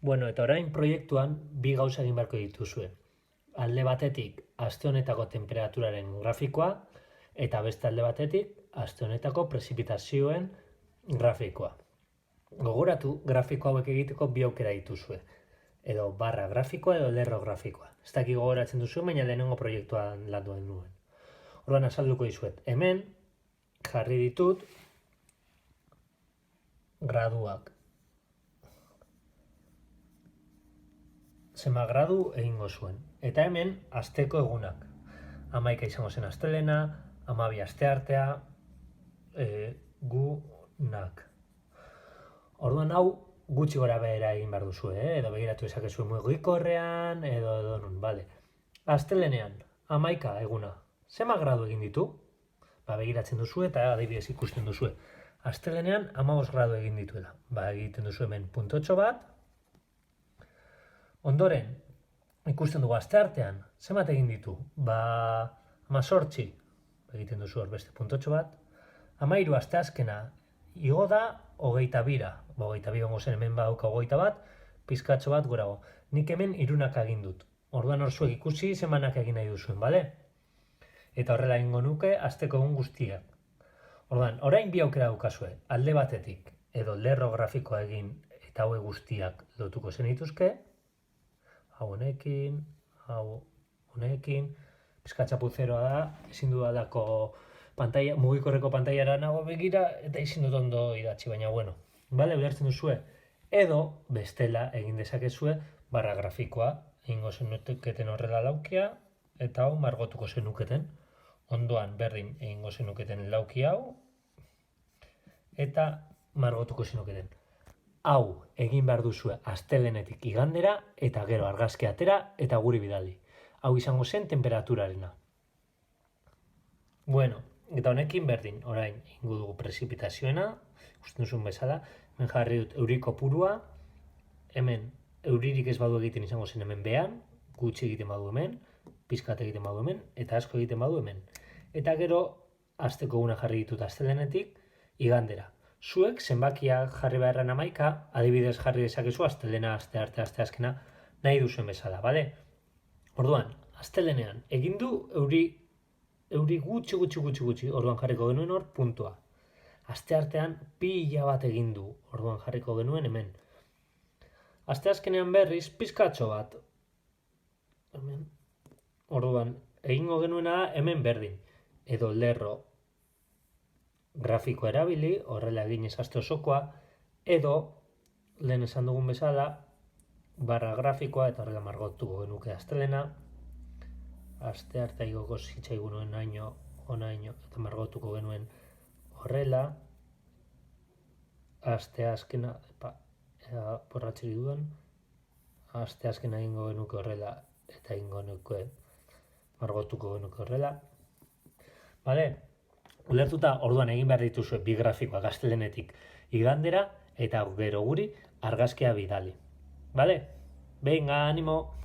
Bueno, eta orain proiektuan bi gauza egin beharko dituzue. Alde batetik, aste honetako temperaturaren grafikoa, eta beste alde batetik, aste honetako prezipitazioen grafikoa. Gogoratu, grafiko hauek egiteko bi aukera dituzue. Edo barra grafikoa edo lerro grafikoa. Ez dakik gogoratzen duzu, baina lehenengo proiektuan landu nuen. Orduan azalduko dizuet. Hemen jarri ditut graduak. Zema gradu egingo zuen. Eta hemen asteko egunak. 11 izango zen astelena, 12 asteartea, gunak. Orduan hau gutxi gora behera egin behar duzu, edo begiratu ezakezu mugikorrean, edo nun, bale. Astelenean, 11 eguna. Zema gradu egin ditu? Begiratzen duzu eta adibidez ikusten duzu. Astelenean 15 gradu egin dituela. Egiten duzu hemen puntotxo bat. Ondoren, ikusten dugu asteartean, zenbat egin ditu? 18, egiten duzu hor beste puntotxo bat. 13 asteazkena, igo da 22-ra. 22 gongo zen hemen badauka 21, pizkatxo bat gorago. Nik hemen 3 egin dut. Orduan hor zuek ikusi zemanak egin nahi duzuen, bale? Eta horrela egingo nuke asteko egun guztiak. Orduan, orain bi aukera daukazue, alde batetik, edo lerro grafikoa egin eta hauek guztiak lotuko zenituzke, hau honekin, pizkatxapuzeroa da, ezin dudalako mugikorreko pantailara nago begira, eta ezin dut ondo idatzi, baina bueno, bale, ulertzen duzue, edo bestela egin dezakezue barra grafikoa, egingo zenuketen horrela laukia, eta hau margotuko zenuketen, ondoan berdin egingo zenuketen lauki hau, eta margotuko zenuketen. Hau egin behar duzue astelenetik igandera, eta gero argazki atera, eta guri bidali. Hau izango zen temperaturarena. Bueno, eta honekin berdin, orain ingo dugu prezipitazioena, ikusten duzun bezala, hemen jarri dut euri kopurua, hemen euririk ez badu egiten izango zen hemen behan, gutxi egiten badu hemen, pizkat egiten badu hemen, eta asko egiten badu hemen. Eta gero, asteko eguna jarri ditut astelenetik, igandera. Zuek zenbakiak jarri beharren 11, adibidez jarri dezakezu astelena, astearte, asteazkena, nahi duzuen bezala, bale? Orduan, astelenean, egin du euri gutxi, orduan jarriko genuen hor, puntua. Asteartean, pila bat egin du, orduan jarriko genuen hemen. Asteazkenean berriz, pizkatxo bat. Hemen. Orduan, egingo genuena da hemen berdin. Edo lerro grafiko erabili, horrela egin aste osokoa, edo, lehen esan dugun bezala, barra grafikoa, eta horrela margotuko genuke astelena, aste arte igoko zitzaigun onaino, eta margotuko genuen horrela, aste azkena, porratxeri dudan, aste azkena egingo genuke horrela, eta egingo genuke margotuko genuke horrela. Bale? Ulertuta, orduan egin behar dituzue bi grafikoak astelenetik igandera, eta gero guri argazkia bidali. Bale? Venga, animo!